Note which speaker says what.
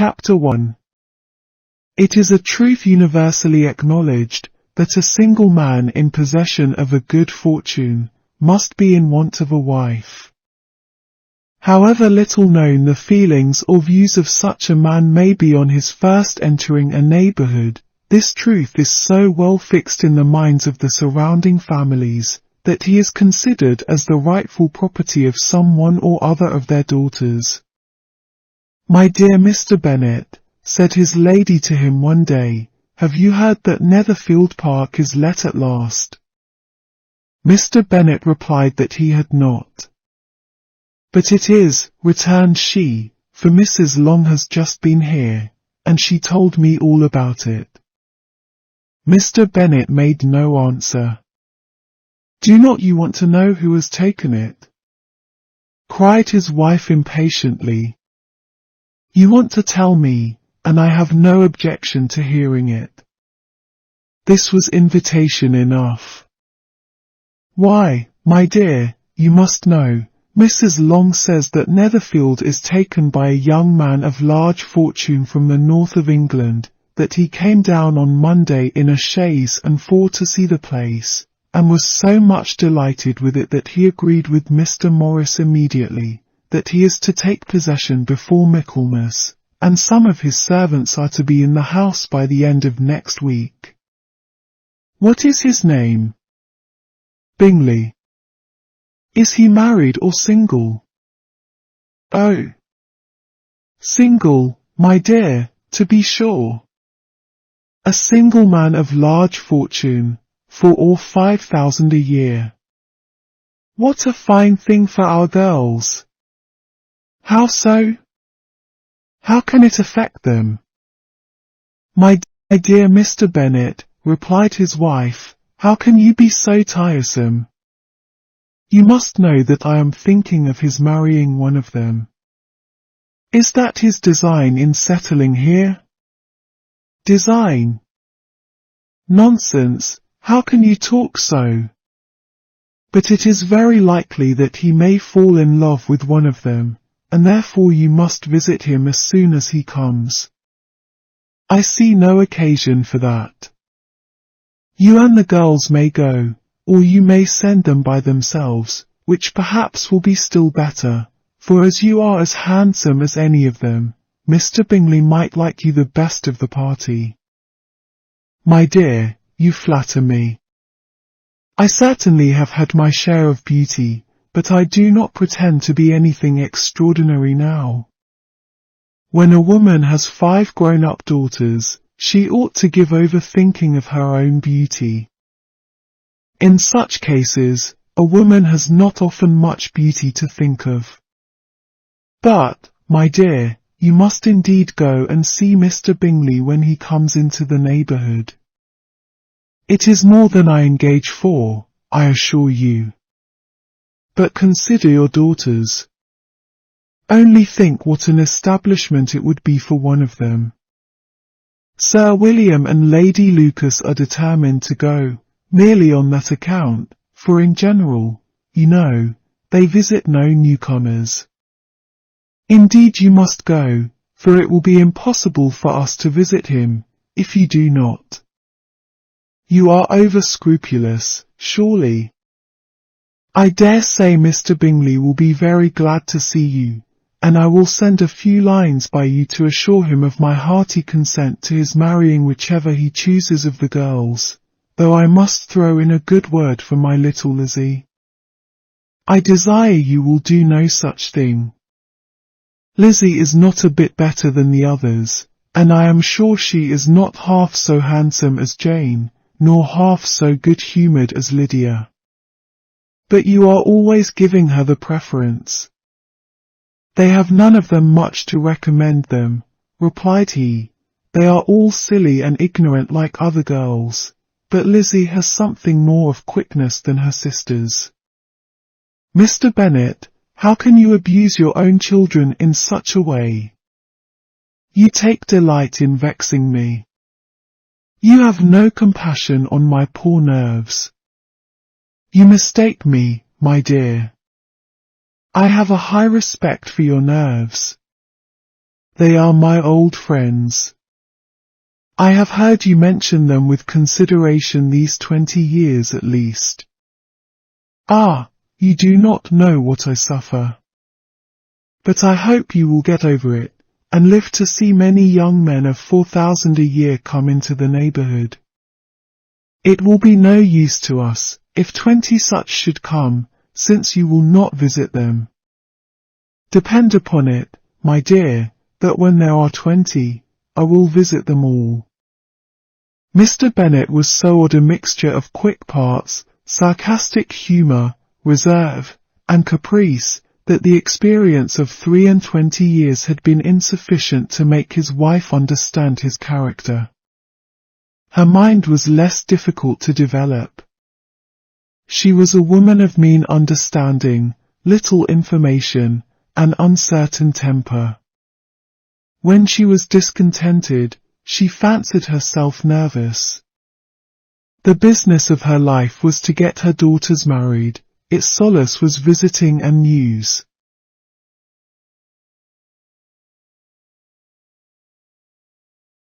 Speaker 1: Chapter 1. It is a truth universally acknowledged, that a single man in possession of a good fortune, must be in want of a wife. However little known the feelings or views of such a man may be on his first entering a neighbourhood, this truth is so well fixed in the minds of the surrounding families, that he is considered as the rightful property of some one or other of their daughters. "My dear Mr. Bennet," said his lady to him one day, "have you heard that Netherfield Park is let at last?" Mr. Bennet replied that he had not. "But it is," returned she, "for Mrs. Long has just been here, and she told me all about it." Mr. Bennet made no answer. "Do not you want to know who has taken it?" cried his wife impatiently. "You want to tell me, and I have no objection to hearing it." This was invitation enough. "Why, my dear, you must know, Mrs. Long says that Netherfield is taken by a young man of large fortune from the north of England, that he came down on Monday in a chaise and four to see the place, and was so much delighted with it that he agreed with Mr. Morris immediately, that he is to take possession before Michaelmas, and some of his servants are to be in the house by the end of next week. What is his name? Bingley. Is he married or single? Oh, single, my dear, to be sure. A single man of large fortune, 4,000 or 5,000 a year. What a fine thing for our girls! How so? How can it affect them? My dear Mr. Bennet, replied his wife, how can you be so tiresome? You must know that I am thinking of his marrying one of them. Is that his design in settling here? Design? Nonsense, how can you talk so? But it is very likely that he may fall in love with one of them, and therefore you must visit him as soon as he comes. I see no occasion for that. You and the girls may go, or you may send them by themselves, which perhaps will be still better, for as you are as handsome as any of them, Mr. Bingley might like you the best of the party. My dear, you flatter me. I certainly have had my share of beauty, but I do not pretend to be anything extraordinary now. When a woman has 5 grown-up daughters, she ought to give over thinking of her own beauty. In such cases, a woman has not often much beauty to think of. But, my dear, you must indeed go and see Mr. Bingley when he comes into the neighbourhood. It is more than I engage for, I assure you. But consider your daughters. Only think what an establishment it would be for one of them. Sir William and Lady Lucas are determined to go, merely on that account, for in general, you know, they visit no newcomers. Indeed you must go, for it will be impossible for us to visit him, if you do not. You are over-scrupulous, surely. I dare say Mr. Bingley will be very glad to see you, and I will send a few lines by you to assure him of my hearty consent to his marrying whichever he chooses of the girls, though I must throw in a good word for my little Lizzie. I desire you will do no such thing. Lizzie is not a bit better than the others, and I am sure she is not half so handsome as Jane, nor half so good-humoured as Lydia. But you are always giving her the preference. They have none of them much to recommend them, replied he. They are all silly and ignorant like other girls, but Lizzie has something more of quickness than her sisters. Mr. Bennet, how can you abuse your own children in such a way? You take delight in vexing me. You have no compassion on my poor nerves. You mistake me, my dear. I have a high respect for your nerves. They are my old friends. I have heard you mention them with consideration these 20 years at least. Ah, you do not know what I suffer. But I hope you will get over it, and live to see many young men of 4,000 a year come into the neighbourhood. It will be no use to us, if 20 such should come, since you will not visit them. Depend upon it, my dear, that when there are 20, I will visit them all. Mr. Bennet was so odd a mixture of quick parts, sarcastic humour, reserve, and caprice, that the experience of 23 years had been insufficient to make his wife understand his character. Her mind was less difficult to develop. She was a woman of mean understanding, little information, and uncertain temper. When she was discontented, she fancied herself nervous. The business of her life was to get her daughters married, its solace was visiting and news.